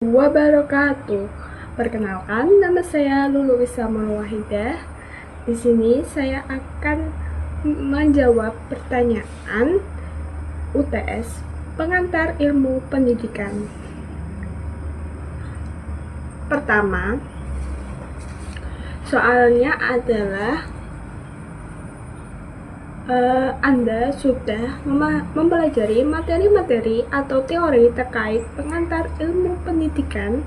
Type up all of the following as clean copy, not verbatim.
Wabarakatuh. Perkenalkan, nama saya Lulu Wisamul Wahidah. Di sini saya akan menjawab pertanyaan UTS pengantar ilmu pendidikan. Pertama, soalnya adalah Anda sudah mempelajari materi-materi atau teori terkait pengantar ilmu pendidikan.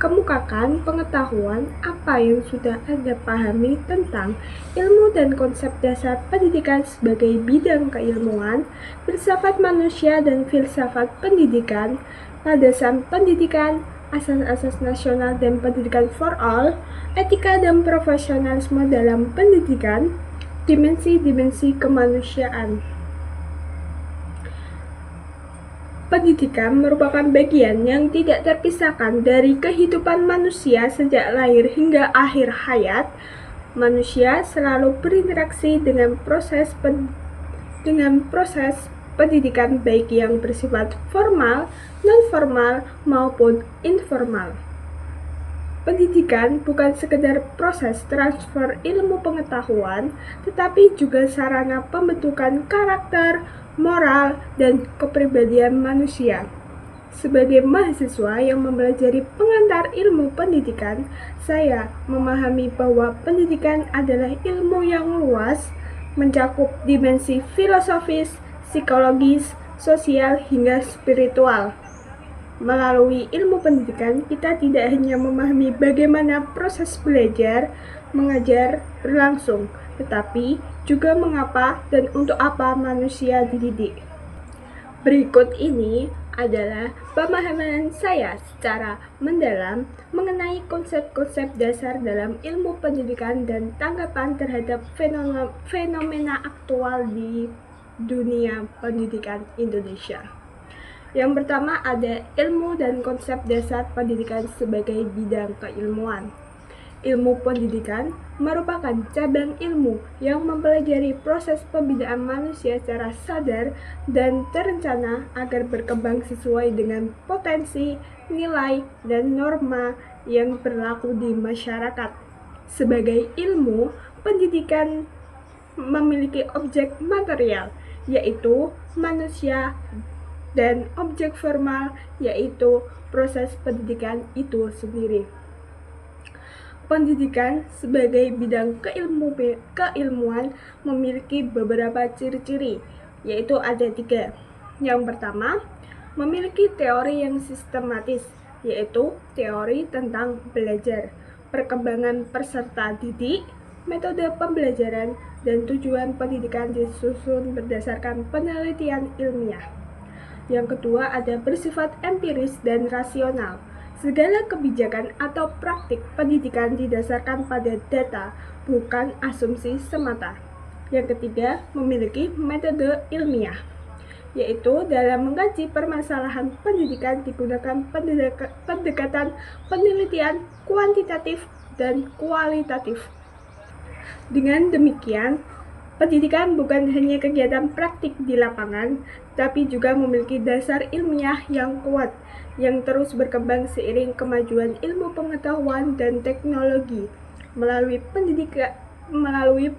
Kemukakan pengetahuan apa yang sudah Anda pahami tentang ilmu dan konsep dasar pendidikan sebagai bidang keilmuan, filsafat manusia dan filsafat pendidikan, landasan pendidikan, asas-asas nasional dan pendidikan for all, etika dan profesionalisme dalam pendidikan, dimensi-dimensi kemanusiaan. Pendidikan merupakan bagian yang tidak terpisahkan dari kehidupan manusia sejak lahir hingga akhir hayat. Manusia selalu berinteraksi dengan proses pendidikan baik yang bersifat formal, non-formal, maupun informal. Pendidikan bukan sekedar proses transfer ilmu pengetahuan, tetapi juga sarana pembentukan karakter, moral, dan kepribadian manusia. Sebagai mahasiswa yang mempelajari pengantar ilmu pendidikan, saya memahami bahwa pendidikan adalah ilmu yang luas, mencakup dimensi filosofis, psikologis, sosial, hingga spiritual. Melalui ilmu pendidikan, kita tidak hanya memahami bagaimana proses belajar, mengajar berlangsung, tetapi juga mengapa dan untuk apa manusia dididik. Berikut ini adalah pemahaman saya secara mendalam mengenai konsep-konsep dasar dalam ilmu pendidikan dan tanggapan terhadap fenomena aktual di dunia pendidikan Indonesia. Yang pertama ada ilmu dan konsep dasar pendidikan sebagai bidang keilmuan. Ilmu pendidikan merupakan cabang ilmu yang mempelajari proses pembinaan manusia secara sadar dan terencana agar berkembang sesuai dengan potensi, nilai, dan norma yang berlaku di masyarakat. Sebagai ilmu, pendidikan memiliki objek material, yaitu manusia, dan objek formal, yaitu proses pendidikan itu sendiri. Pendidikan sebagai bidang keilmuan memiliki beberapa ciri-ciri, yaitu ada 3. Yang pertama, memiliki teori yang sistematis, yaitu teori tentang belajar, perkembangan peserta didik, metode pembelajaran, dan tujuan pendidikan disusun berdasarkan penelitian ilmiah. Yang kedua ada bersifat empiris dan rasional. Segala kebijakan atau praktik pendidikan didasarkan pada data, bukan asumsi semata. Yang ketiga, memiliki metode ilmiah, yaitu dalam mengkaji permasalahan pendidikan digunakan pendekatan penelitian kuantitatif dan kualitatif. Dengan demikian, pendidikan bukan hanya kegiatan praktik di lapangan, tapi juga memiliki dasar ilmiah yang kuat, yang terus berkembang seiring kemajuan ilmu pengetahuan dan teknologi. Melalui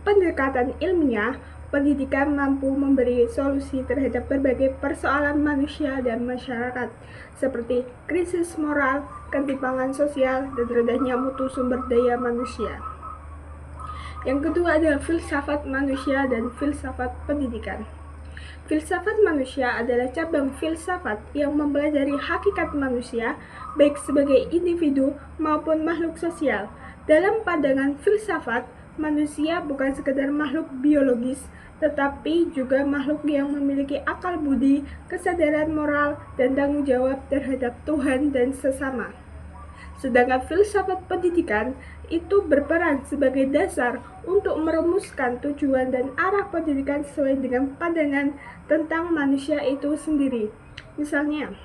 pendekatan ilmiah, pendidikan mampu memberi solusi terhadap berbagai persoalan manusia dan masyarakat, seperti krisis moral, ketimpangan sosial, dan rendahnya mutu sumber daya manusia. Yang kedua adalah filsafat manusia dan filsafat pendidikan. Filsafat manusia adalah cabang filsafat yang mempelajari hakikat manusia, baik sebagai individu maupun makhluk sosial. Dalam pandangan filsafat, manusia bukan sekedar makhluk biologis, tetapi juga makhluk yang memiliki akal budi, kesadaran moral, dan tanggung jawab terhadap Tuhan dan sesama. Sedangkan filsafat pendidikan itu berperan sebagai dasar untuk merumuskan tujuan dan arah pendidikan sesuai dengan pandangan tentang manusia itu sendiri. Misalnya,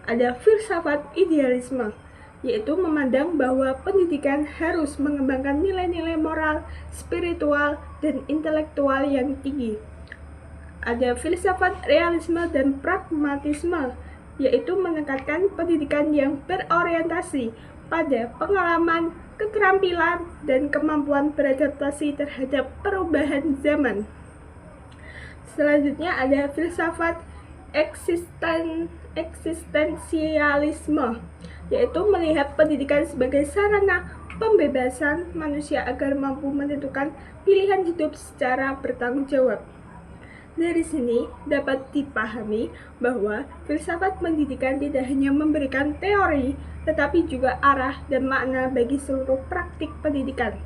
ada filsafat idealisme, yaitu memandang bahwa pendidikan harus mengembangkan nilai-nilai moral, spiritual, dan intelektual yang tinggi. Ada filsafat realisme dan pragmatisme, yaitu menekankan pendidikan yang berorientasi pada pengalaman, keterampilan, dan kemampuan beradaptasi terhadap perubahan zaman. Selanjutnya ada filsafat eksistensialisme, yaitu melihat pendidikan sebagai sarana pembebasan manusia agar mampu menentukan pilihan hidup secara bertanggung jawab. Dari sini dapat dipahami bahwa filsafat pendidikan tidak hanya memberikan teori, tetapi juga arah dan makna bagi seluruh praktik pendidikan.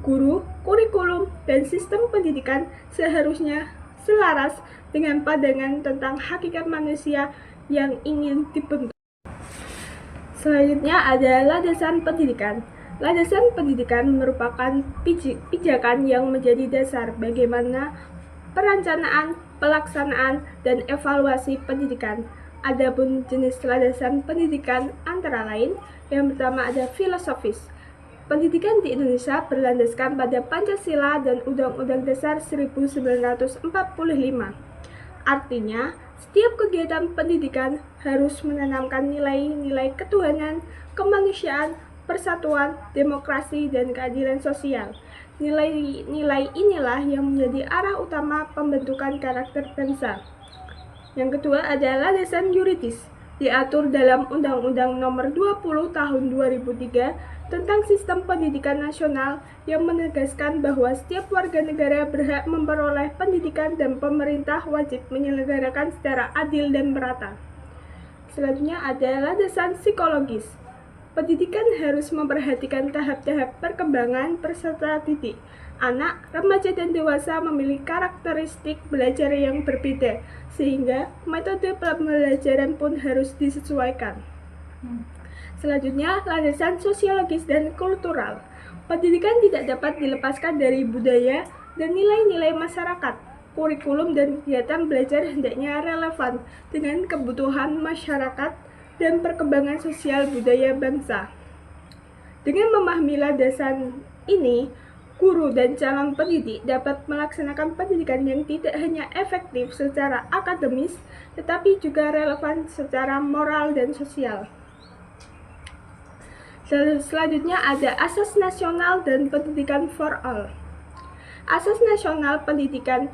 Guru, kurikulum, dan sistem pendidikan seharusnya selaras dengan pandangan tentang hakikat manusia yang ingin dibentuk. Selanjutnya ada landasan pendidikan. Landasan pendidikan merupakan pijakan yang menjadi dasar bagaimana perencanaan, pelaksanaan, dan evaluasi pendidikan. Adapun jenis landasan pendidikan antara lain, yang pertama ada filosofis. Pendidikan di Indonesia berlandaskan pada Pancasila dan Undang-Undang Dasar 1945. Artinya, setiap kegiatan pendidikan harus menanamkan nilai-nilai ketuhanan, kemanusiaan, persatuan, demokrasi, dan keadilan sosial. Nilai-nilai inilah yang menjadi arah utama pembentukan karakter bangsa. Yang kedua adalah landasan yuridis, diatur dalam Undang-Undang Nomor 20 Tahun 2003 tentang Sistem Pendidikan Nasional yang menegaskan bahwa setiap warga negara berhak memperoleh pendidikan dan pemerintah wajib menyelenggarakan secara adil dan merata. Selanjutnya ada landasan psikologis. Pendidikan harus memperhatikan tahap-tahap perkembangan peserta didik. Anak, remaja, dan dewasa memiliki karakteristik belajar yang berbeda, sehingga metode pembelajaran pun harus disesuaikan. Selanjutnya, landasan sosiologis dan kultural. Pendidikan tidak dapat dilepaskan dari budaya dan nilai-nilai masyarakat. Kurikulum dan kegiatan belajar hendaknya relevan dengan kebutuhan masyarakat dan perkembangan sosial budaya bangsa. Dengan memahami landasan ini, guru dan calon pendidik dapat melaksanakan pendidikan yang tidak hanya efektif secara akademis, tetapi juga relevan secara moral dan sosial. Selanjutnya ada Asas Nasional dan Pendidikan for All. Asas Nasional Pendidikan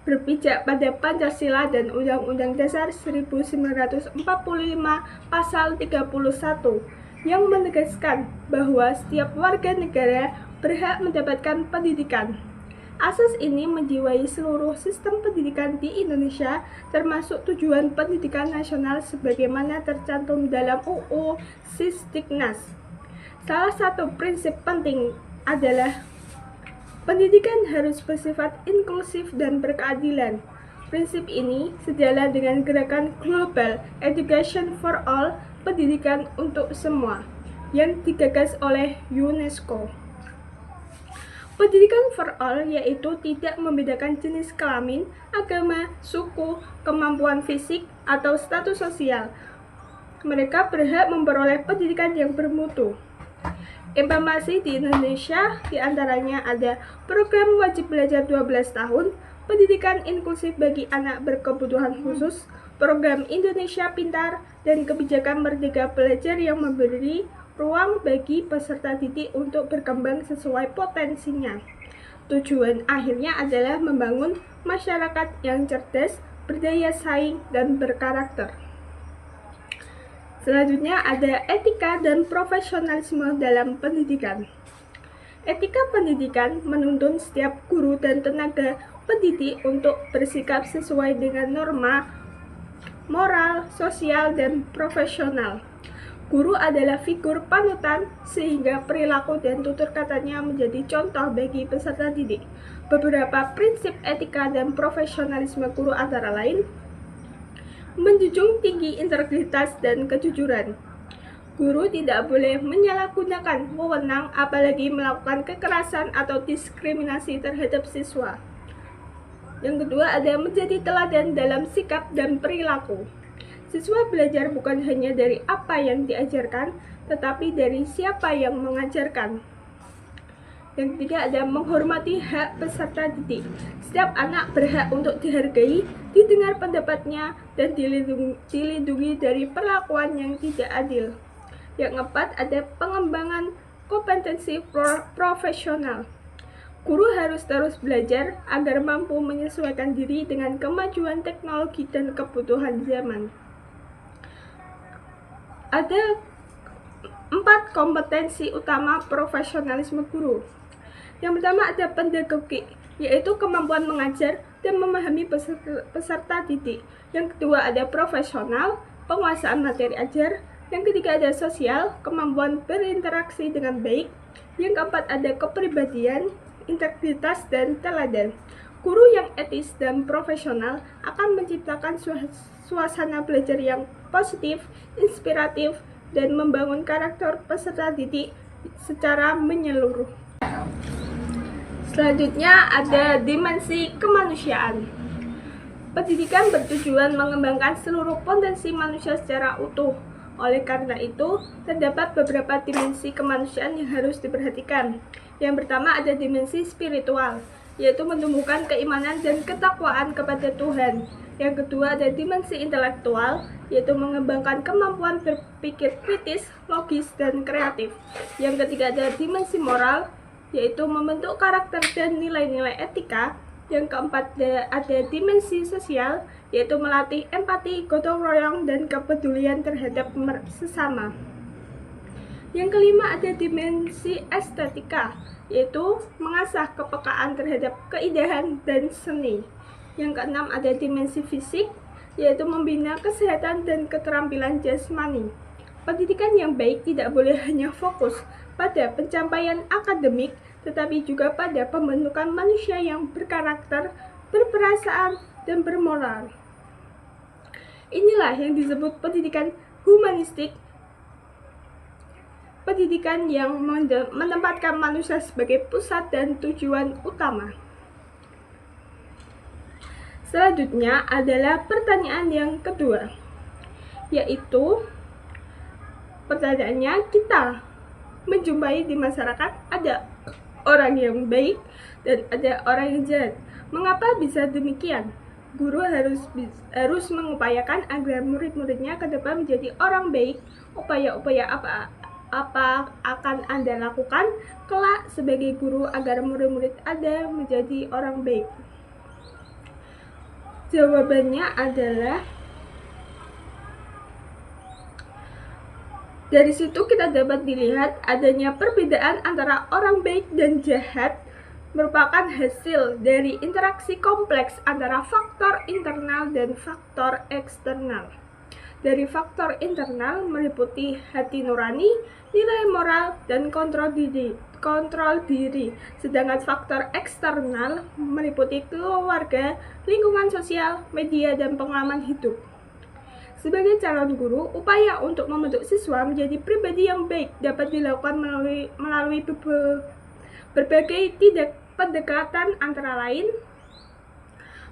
berpijak pada Pancasila dan Undang-Undang Dasar 1945 Pasal 31 yang menegaskan bahwa setiap warga negara berhak mendapatkan pendidikan. Asas ini menjiwai seluruh sistem pendidikan di Indonesia, termasuk tujuan pendidikan nasional sebagaimana tercantum dalam UU Sisdiknas. Salah satu prinsip penting adalah pendidikan harus bersifat inklusif dan berkeadilan. Prinsip ini sejalan dengan gerakan Global Education for All, pendidikan untuk semua, yang digagas oleh UNESCO. Pendidikan for all yaitu tidak membedakan jenis kelamin, agama, suku, kemampuan fisik, atau status sosial. Mereka berhak memperoleh pendidikan yang bermutu. Informasi di Indonesia diantaranya ada program wajib belajar 12 tahun, pendidikan inklusif bagi anak berkebutuhan khusus, program Indonesia Pintar, dan kebijakan Merdeka Belajar yang memberi ruang bagi peserta didik untuk berkembang sesuai potensinya. Tujuan akhirnya adalah membangun masyarakat yang cerdas, berdaya saing, dan berkarakter. Selanjutnya ada etika dan profesionalisme dalam pendidikan. Etika pendidikan menuntun setiap guru dan tenaga pendidik untuk bersikap sesuai dengan norma moral, sosial, dan profesional. Guru adalah figur panutan sehingga perilaku dan tutur katanya menjadi contoh bagi peserta didik. Beberapa prinsip etika dan profesionalisme guru antara lain: menjunjung tinggi integritas dan kejujuran. Guru tidak boleh menyalahgunakan wewenang, apalagi melakukan kekerasan atau diskriminasi terhadap siswa. Yang kedua ada menjadi teladan dalam sikap dan perilaku. Siswa belajar bukan hanya dari apa yang diajarkan, tetapi dari siapa yang mengajarkan. Yang ketiga ada menghormati hak peserta didik. Setiap anak berhak untuk dihargai, didengar pendapatnya, dan dilindungi dari perlakuan yang tidak adil. Yang keempat ada pengembangan kompetensi profesional. Guru harus terus belajar agar mampu menyesuaikan diri dengan kemajuan teknologi dan kebutuhan zaman. Ada 4 kompetensi utama profesionalisme guru. Yang pertama ada pedagogik, yaitu kemampuan mengajar dan memahami peserta didik. Yang kedua ada profesional, penguasaan materi ajar. Yang ketiga ada sosial, kemampuan berinteraksi dengan baik. Yang keempat ada kepribadian, integritas, dan teladan. Guru yang etis dan profesional akan menciptakan suasana belajar yang positif, inspiratif, dan membangun karakter peserta didik secara menyeluruh. Selanjutnya ada dimensi kemanusiaan. Pendidikan bertujuan mengembangkan seluruh potensi manusia secara utuh. Oleh karena itu, terdapat beberapa dimensi kemanusiaan yang harus diperhatikan. Yang pertama ada dimensi spiritual, yaitu menumbuhkan keimanan dan ketakwaan kepada Tuhan. Yang kedua ada dimensi intelektual, yaitu mengembangkan kemampuan berpikir kritis, logis, dan kreatif. Yang ketiga ada dimensi moral, yaitu membentuk karakter dan nilai-nilai etika. Yang keempat ada dimensi sosial, yaitu melatih empati, gotong royong, dan kepedulian terhadap sesama. Yang kelima ada dimensi estetika, yaitu mengasah kepekaan terhadap keindahan dan seni. Yang keenam ada dimensi fisik, yaitu membina kesehatan dan keterampilan jasmani. Pendidikan yang baik tidak boleh hanya fokus pada pencapaian akademik, tetapi juga pada pembentukan manusia yang berkarakter, berperasaan, dan bermoral. Inilah yang disebut pendidikan humanistik, pendidikan yang menempatkan manusia sebagai pusat dan tujuan utama. Selanjutnya adalah pertanyaan yang kedua, yaitu pertanyaannya, kita menjumpai di masyarakat ada orang yang baik dan ada orang yang jahat. Mengapa bisa demikian? Guru harus mengupayakan agar murid-muridnya ke depan menjadi orang baik. Upaya-upaya apa akan Anda lakukan kelak sebagai guru agar murid-murid Anda menjadi orang baik? Jawabannya adalah, dari situ kita dapat dilihat adanya perbedaan antara orang baik dan jahat merupakan hasil dari interaksi kompleks antara faktor internal dan faktor eksternal. Dari faktor internal meliputi hati nurani, nilai moral, dan kontrol diri. Sedangkan faktor eksternal meliputi keluarga, lingkungan sosial, media, dan pengalaman hidup. Sebagai calon guru, upaya untuk membentuk siswa menjadi pribadi yang baik dapat dilakukan melalui berbagai pendekatan, antara lain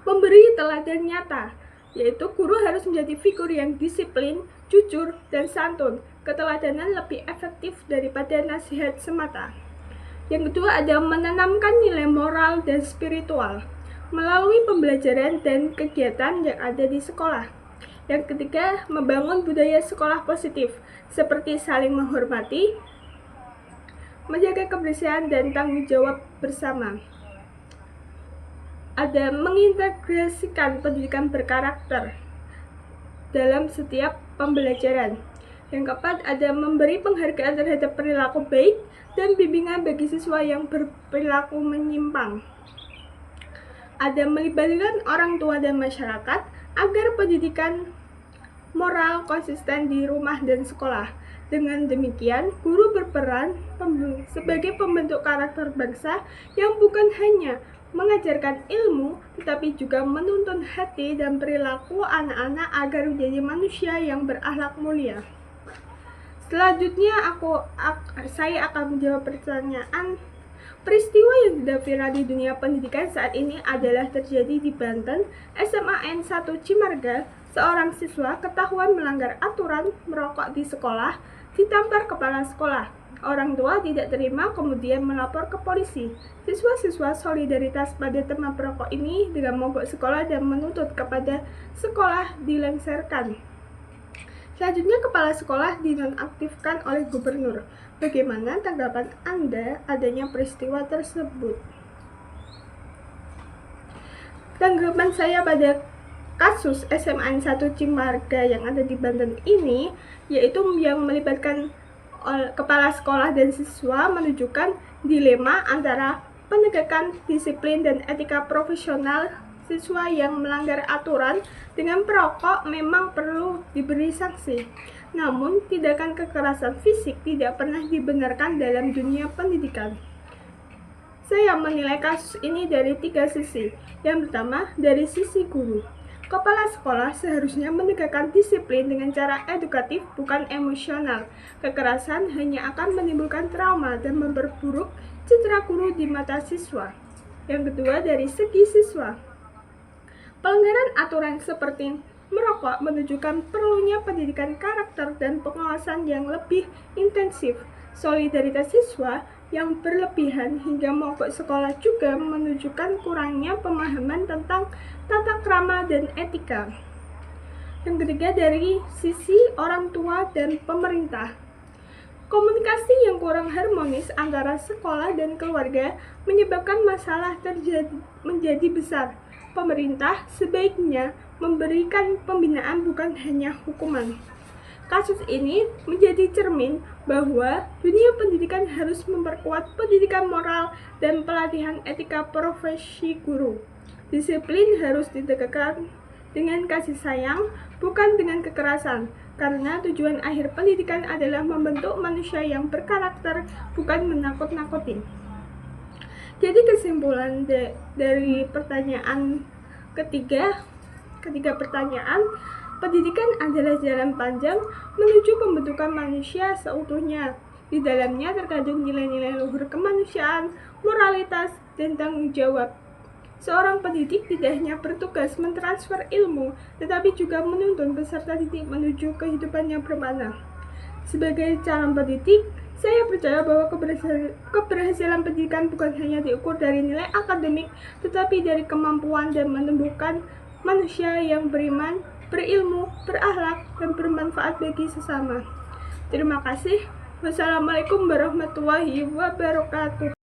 memberi teladan nyata, yaitu guru harus menjadi figur yang disiplin, jujur, dan santun. Keteladanan lebih efektif daripada nasihat semata. Yang kedua ada menanamkan nilai moral dan spiritual melalui pembelajaran dan kegiatan yang ada di sekolah. Yang ketiga, membangun budaya sekolah positif, seperti saling menghormati, menjaga kebersihan, dan tanggung jawab bersama. Ada mengintegrasikan pendidikan berkarakter dalam setiap pembelajaran. Yang keempat, ada memberi penghargaan terhadap perilaku baik dan bimbingan bagi siswa yang berperilaku menyimpang. Ada melibatkan orang tua dan masyarakat agar pendidikan moral konsisten di rumah dan sekolah. Dengan demikian, guru berperan sebagai pembentuk karakter bangsa yang bukan hanya mengajarkan ilmu, tetapi juga menuntun hati dan perilaku anak-anak agar menjadi manusia yang berakhlak mulia. Selanjutnya saya akan menjawab pertanyaan. Peristiwa yang sudah viral di dunia pendidikan saat ini adalah terjadi di Banten. SMAN 1 Cimarga, seorang siswa ketahuan melanggar aturan merokok di sekolah, ditampar kepala sekolah. Orang tua tidak terima kemudian melapor ke polisi. Siswa-siswa solidaritas pada teman perokok ini dengan mogok sekolah dan menuntut kepada sekolah dilengsarkan. Selanjutnya, kepala sekolah dinonaktifkan oleh gubernur. Bagaimana tanggapan Anda adanya peristiwa tersebut? Tanggapan saya pada kasus SMA 1 Cimarga yang ada di Banten ini, yaitu yang melibatkan kepala sekolah dan siswa, menunjukkan dilema antara penegakan disiplin dan etika profesional siswa yang melanggar aturan dengan perokok memang perlu diberi sanksi. Namun, tindakan kekerasan fisik tidak pernah dibenarkan dalam dunia pendidikan. Saya menilai kasus ini dari 3 sisi. Yang pertama, dari sisi guru. Kepala sekolah seharusnya menegakkan disiplin dengan cara edukatif, bukan emosional. Kekerasan hanya akan menimbulkan trauma dan memperburuk citra guru di mata siswa. Yang kedua, dari segi siswa. Pelanggaran aturan seperti merokok menunjukkan perlunya pendidikan karakter dan pengawasan yang lebih intensif. Solidaritas siswa yang berlebihan hingga mogok sekolah juga menunjukkan kurangnya pemahaman tentang tata krama dan etika. Yang ketiga, dari sisi orang tua dan pemerintah. Komunikasi yang kurang harmonis antara sekolah dan keluarga menyebabkan masalah menjadi besar. Pemerintah sebaiknya memberikan pembinaan, bukan hanya hukuman. Kasus ini menjadi cermin bahwa dunia pendidikan harus memperkuat pendidikan moral dan pelatihan etika profesi guru. Disiplin harus ditegakkan dengan kasih sayang, bukan dengan kekerasan, karena tujuan akhir pendidikan adalah membentuk manusia yang berkarakter, bukan menakut-nakuti. Jadi kesimpulan dari pertanyaan ketiga pertanyaan, pendidikan adalah jalan panjang menuju pembentukan manusia seutuhnya. Di dalamnya terkandung nilai-nilai luhur kemanusiaan, moralitas, dan tanggung jawab. Seorang pendidik tidak hanya bertugas mentransfer ilmu, tetapi juga menuntun peserta didik menuju kehidupan yang bermakna. Sebagai calon pendidik, saya percaya bahwa keberhasilan pendidikan bukan hanya diukur dari nilai akademik, tetapi dari kemampuan dan menumbuhkan manusia yang beriman, berilmu, berakhlak, dan bermanfaat bagi sesama. Terima kasih. Wassalamualaikum warahmatullahi wabarakatuh.